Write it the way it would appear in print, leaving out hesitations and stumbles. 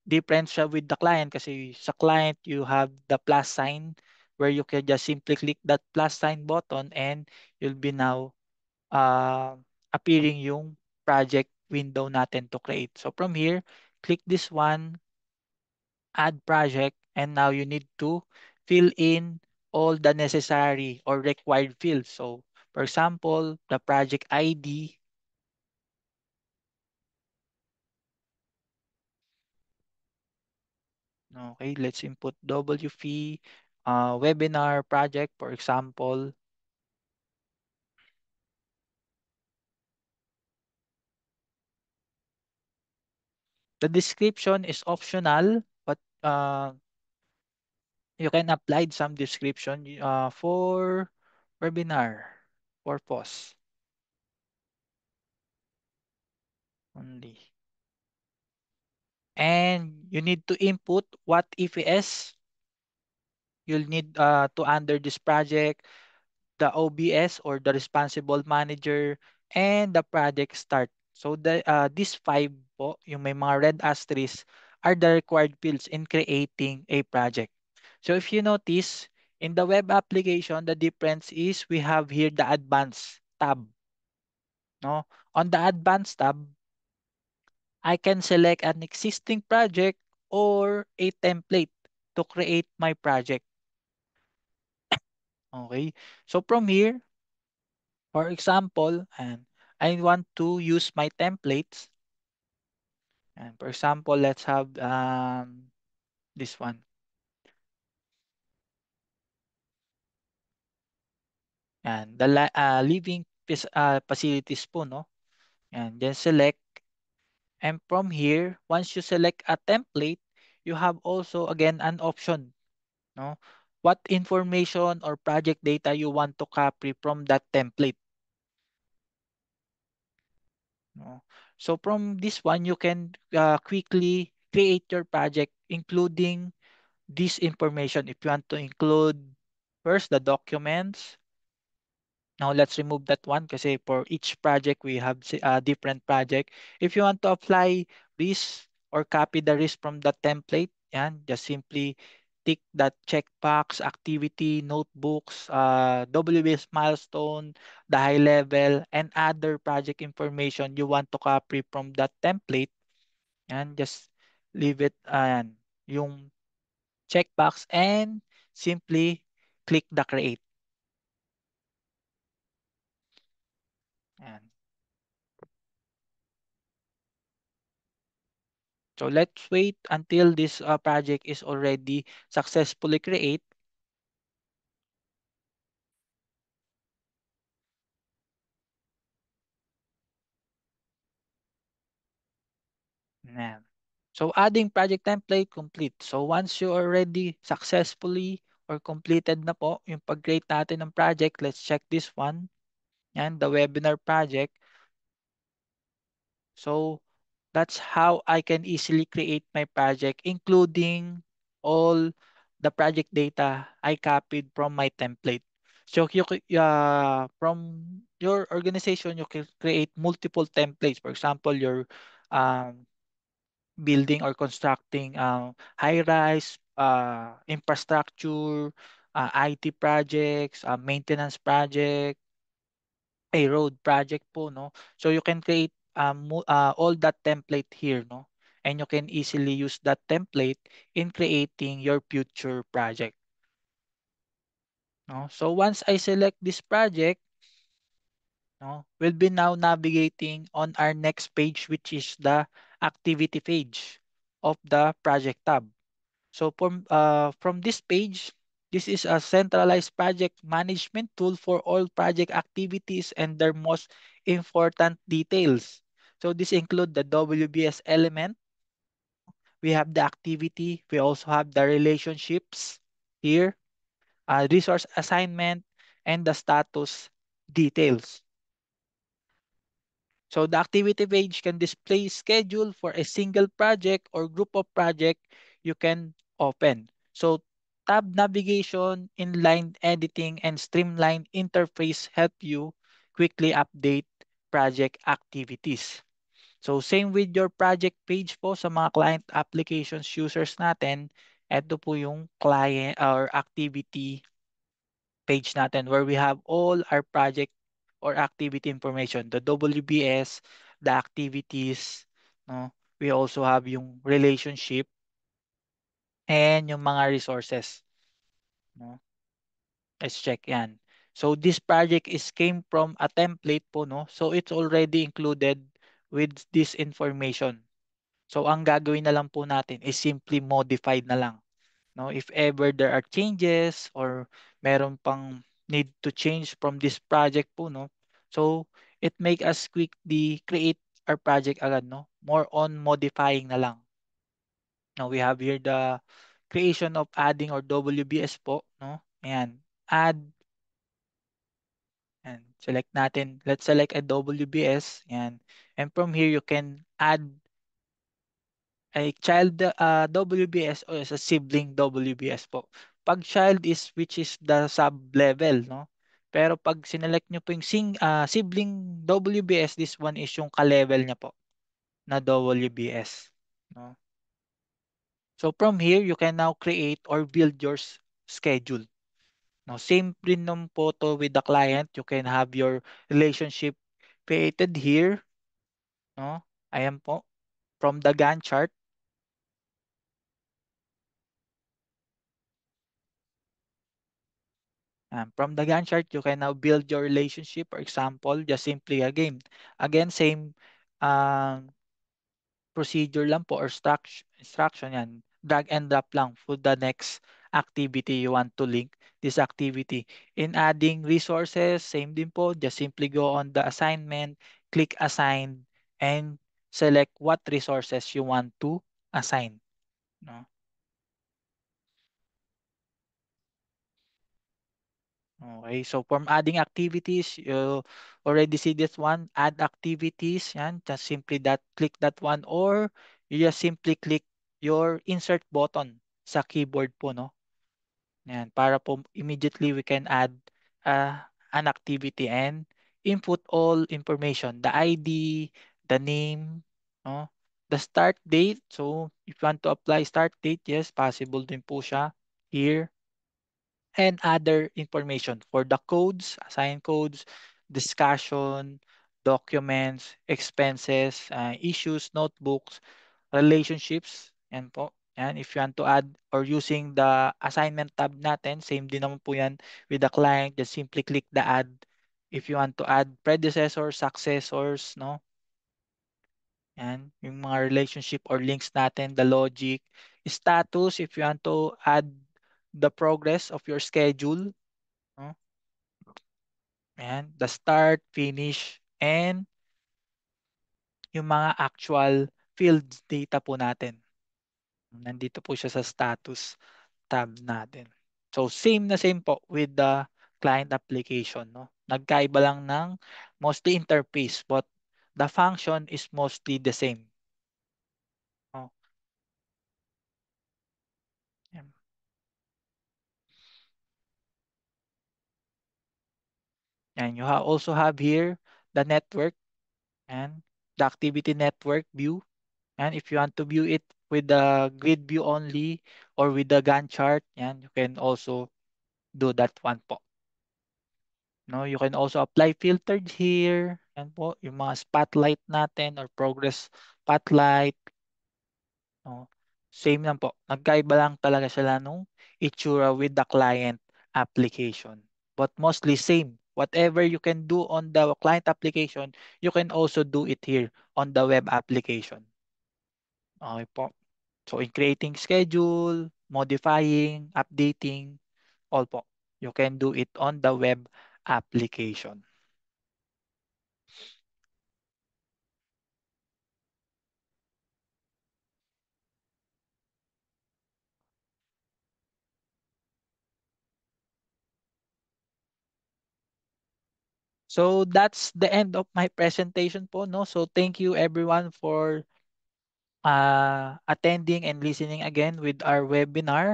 different siya with the client kasi sa client you have the plus sign where you can just simply click that plus sign button and you'll be now uh, appearing yung project window natin to create. So from here, click this one, add project, and now you need to fill in all the necessary or required fields. So for example, the project ID. Okay, let's input WP webinar project, for example. The description is optional, but you can apply some description for webinar purpose only. And you need to input what EPS you'll need to under this project, the OBS or the responsible manager, and the project start. So these five po, yung may mga red asterisk, are the required fields in creating a project. So if you notice, in the web application, the difference is we have here the advanced tab. No? On the advanced tab, I can select an existing project or a template to create my project. Okay. So from here, for example, and I want to use my templates. And for example, let's have this one. And the living facilities po, no? And then select. And from here, once you select a template, you have also again an option, no? What information or project data you want to copy from that template. No? So from this one, you can quickly create your project, including this information. If you want to include first the documents. Now let's remove that one kasi for each project we have a different project. If you want to apply this or copy the risk from the template, yan, just simply tick that checkbox, activity, notebooks, WBS milestone, the high level, and other project information you want to copy from that template. Yan, just leave it yung checkbox and simply click the create. Yan. So let's wait until this project is already successfully created. Yan. So adding project template complete. So once you already successfully or completed na po yung pag-create natin ng project, let's check this one. Yan, the webinar project. So that's how I can easily create my project, including all the project data I copied from my template. So from your organization, you can create multiple templates. For example, you're um, building or constructing high-rise infrastructure, IT projects, maintenance project, a road project po, no? So you can create all that template here, no? And you can easily use that template in creating your future project, no? So once I select this project, no, we'll be now navigating on our next page, which is the activity page of the project tab. So from this page, this is a centralized project management tool for all project activities and their most important details. So this include the WBS element. We have the activity. We also have the relationships here, resource assignment, and the status details. So the activity page can display schedule for a single project or group of project you can open. So tab navigation, inline editing, and streamline interface help you quickly update project activities. So same with your project page po sa mga client applications users natin. Ito po yung client or activity page natin where we have all our project or activity information, the WBS, the activities, no? We also have yung relationship and yung mga resources, no? Let's check yan. So this project is came from a template po, no? So it's already included with this information. So ang gagawin na lang po natin is simply modified na lang. No, if ever there are changes or meron pang need to change from this project po, no, so it make us quickly create our project agad, no, more on modifying na lang. Now we have here the creation of adding or WBS po, no, ayan, add, and select natin, let's select a WBS, ayan, and from here you can add ay child WBS o sa sibling WBS po. Pag child is which is the sub-level, no? Pero pag sinelect nyo po yung sibling WBS, this one is yung ka-level niya po na WBS. No? So from here, you can now create or build your schedule. No? Same rin nung photo with the client. You can have your relationship created here. No? Ayan po. From the Gantt chart. From the Gantt chart, you can now build your relationship. For example, just simply a game. Again, same um, procedure lang po or instruction yan. Drag and drop lang for the next activity you want to link this activity. In adding resources, same din po. Just simply go on the assignment, click assign, and select what resources you want to assign. No? Okay, so from adding activities, you already see this one, add activities, yan, just simply that, click that one, or you just simply click your insert button sa keyboard po, no? Yan, para po immediately we can add an activity and input all information, the ID, the name, no? The start date, so if you want to apply start date, yes, possible din po siya here and other information for the codes, assign codes, discussion, documents, expenses, issues, notebooks, relationships, yan po. Yan, if you want to add or using the assignment tab natin, same din naman po yan with the client, just simply click the add. If you want to add predecessors, successors, no? Yan, yung mga relationship or links natin, the logic, status, if you want to add the progress of your schedule, no? Ayan, the start, finish, and yung mga actual fields data po natin. Nandito po siya sa status tab natin. So same na same po with the client application. No? Nagkaiba lang ng mostly interface but the function is mostly the same. Oh, yan. And you also have here the network and the activity network view. And if you want to view it with the grid view only or with the Gantt chart, yan, you can also do that one po. No, you can also apply filtered here. Yan po, yung mga spotlight natin or progress spotlight. No. Same lang po. Nagkaiba lang talaga sila nung itsura with the client application. But mostly same. Whatever you can do on the client application, you can also do it here on the web application. Okay po. So in creating schedule, modifying, updating, all po. You can do it on the web application. So that's the end of my presentation po, no? So thank you everyone for attending and listening again with our webinar.